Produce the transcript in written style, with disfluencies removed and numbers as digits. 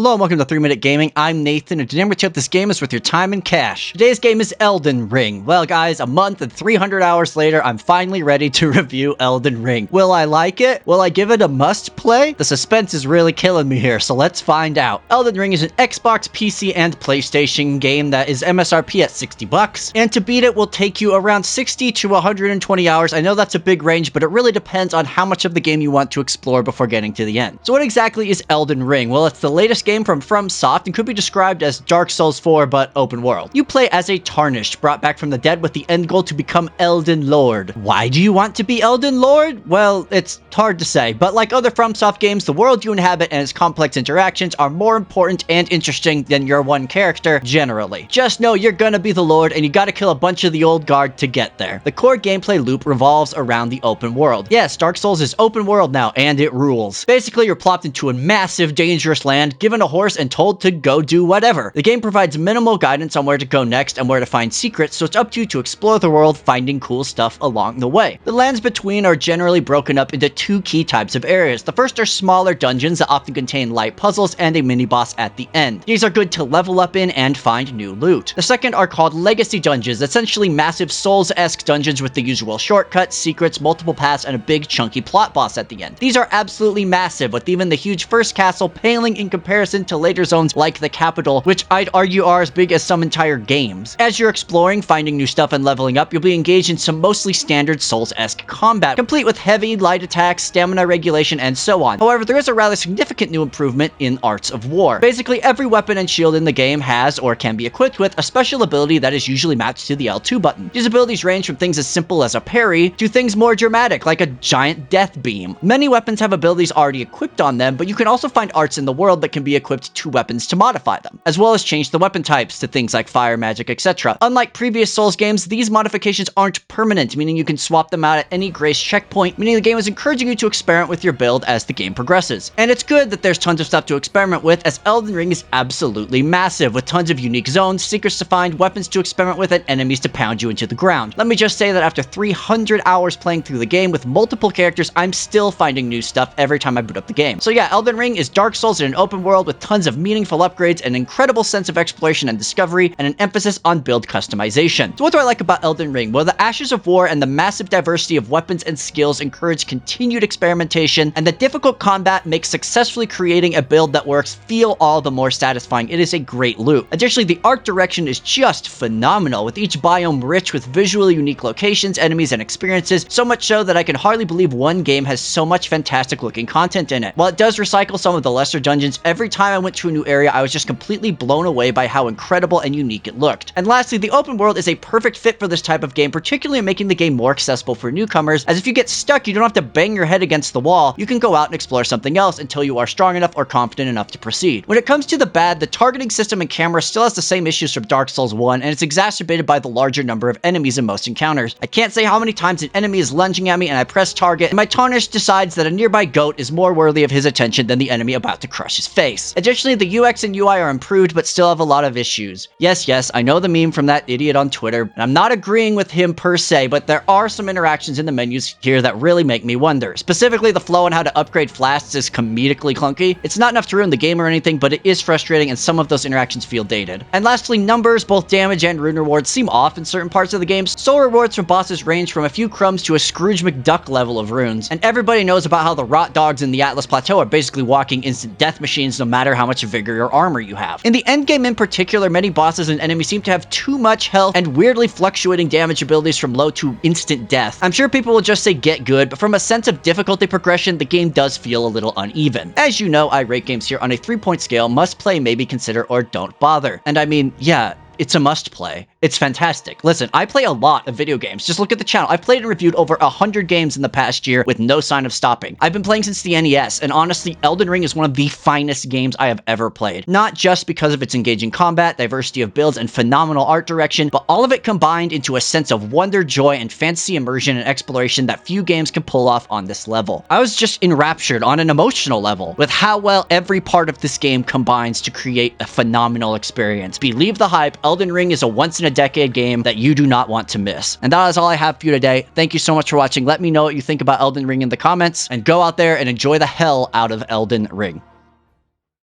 Hello and welcome to 3-Minute Gaming. I'm Nathan, and today I'm going to tip this game is worth your time and cash. Today's game is Elden Ring. Well guys, a month and 300 hours later, I'm finally ready to review Elden Ring. Will I like it? Will I give it a must play? The suspense is really killing me here, so let's find out. Elden Ring is an Xbox, PC, and PlayStation game that is MSRP at $60, and to beat it will take you around 60 to 120 hours. I know that's a big range, but it really depends on how much of the game you want to explore before getting to the end. So what exactly is Elden Ring? Well, it's the latest game from Fromsoft and could be described as Dark Souls 4 but open world. You play as a Tarnished, brought back from the dead with the end goal to become Elden Lord. Why do you want to be Elden Lord? Well, it's hard to say, but like other Fromsoft games, the world you inhabit and its complex interactions are more important and interesting than your one character, generally. Just know you're gonna be the Lord and you gotta kill a bunch of the old guard to get there. The core gameplay loop revolves around the open world. Yes, Dark Souls is open world now, and it rules. Basically, you're plopped into a massive, dangerous land, given a horse and told to go do whatever. The game provides minimal guidance on where to go next and where to find secrets, so it's up to you to explore the world, finding cool stuff along the way. The lands between are generally broken up into two key types of areas. The first are smaller dungeons that often contain light puzzles and a mini-boss at the end. These are good to level up in and find new loot. The second are called legacy dungeons, essentially massive Souls-esque dungeons with the usual shortcuts, secrets, multiple paths, and a big chunky plot boss at the end. These are absolutely massive, with even the huge first castle paling in comparison to later zones like the capital, which I'd argue are as big as some entire games. As you're exploring, finding new stuff, and leveling up, you'll be engaged in some mostly standard Souls-esque combat, complete with heavy, light attacks, stamina regulation, and so on. However, there is a rather significant new improvement in Arts of War. Basically, every weapon and shield in the game has, or can be equipped with, a special ability that is usually matched to the L2 button. These abilities range from things as simple as a parry, to things more dramatic, like a giant death beam. Many weapons have abilities already equipped on them, but you can also find arts in the world that can be equipped to weapons to modify them, as well as change the weapon types to things like fire, magic, etc. Unlike previous Souls games, these modifications aren't permanent, meaning you can swap them out at any grace checkpoint, meaning the game is encouraging you to experiment with your build as the game progresses. And it's good that there's tons of stuff to experiment with, as Elden Ring is absolutely massive, with tons of unique zones, secrets to find, weapons to experiment with, and enemies to pound you into the ground. Let me just say that after 300 hours playing through the game with multiple characters, I'm still finding new stuff every time I boot up the game. So yeah, Elden Ring is Dark Souls in an open world with tons of meaningful upgrades, an incredible sense of exploration and discovery, and an emphasis on build customization. So what do I like about Elden Ring? Well, the Ashes of War and the massive diversity of weapons and skills encourage continued experimentation, and the difficult combat makes successfully creating a build that works feel all the more satisfying. It is a great loop. Additionally, the art direction is just phenomenal, with each biome rich with visually unique locations, enemies, and experiences, so much so that I can hardly believe one game has so much fantastic looking content in it. While it does recycle some of the lesser dungeons, every time I went to a new area, I was just completely blown away by how incredible and unique it looked. And lastly, the open world is a perfect fit for this type of game, particularly in making the game more accessible for newcomers, as if you get stuck, you don't have to bang your head against the wall. You can go out and explore something else until you are strong enough or confident enough to proceed. When it comes to the bad, the targeting system and camera still has the same issues from Dark Souls 1, and it's exacerbated by the larger number of enemies in most encounters. I can't say how many times an enemy is lunging at me and I press target, and my Tarnished decides that a nearby goat is more worthy of his attention than the enemy about to crush his face. Additionally, the UX and UI are improved, but still have a lot of issues. Yes, I know the meme from that idiot on Twitter, and I'm not agreeing with him per se, but there are some interactions in the menus here that really make me wonder. Specifically, the flow on how to upgrade flasks is comedically clunky. It's not enough to ruin the game or anything, but it is frustrating, and some of those interactions feel dated. And lastly, numbers, both damage and rune rewards, seem off in certain parts of the game. Soul rewards from bosses range from a few crumbs to a Scrooge McDuck level of runes, and everybody knows about how the rot dogs in the Atlas Plateau are basically walking instant death machines no matter how much vigor or armor you have. In the endgame in particular, many bosses and enemies seem to have too much health and weirdly fluctuating damage abilities from low to instant death. I'm sure people will just say get good, but from a sense of difficulty progression, the game does feel a little uneven. As you know, I rate games here on a 3-point scale: must play, maybe consider, or don't bother. And I mean, yeah, it's a must play. It's fantastic. Listen, I play a lot of video games. Just look at the channel. I've played and reviewed over 100 games in the past year with no sign of stopping. I've been playing since the NES, and honestly, Elden Ring is one of the finest games I have ever played. Not just because of its engaging combat, diversity of builds, and phenomenal art direction, but all of it combined into a sense of wonder, joy, and fantasy immersion and exploration that few games can pull off on this level. I was just enraptured on an emotional level with how well every part of this game combines to create a phenomenal experience. Believe the hype, Elden Ring is a once-in-a-decade game that you do not want to miss. And that is all I have for you today. Thank you so much for watching. Let me know what you think about Elden Ring in the comments, and go out there and enjoy the hell out of Elden Ring.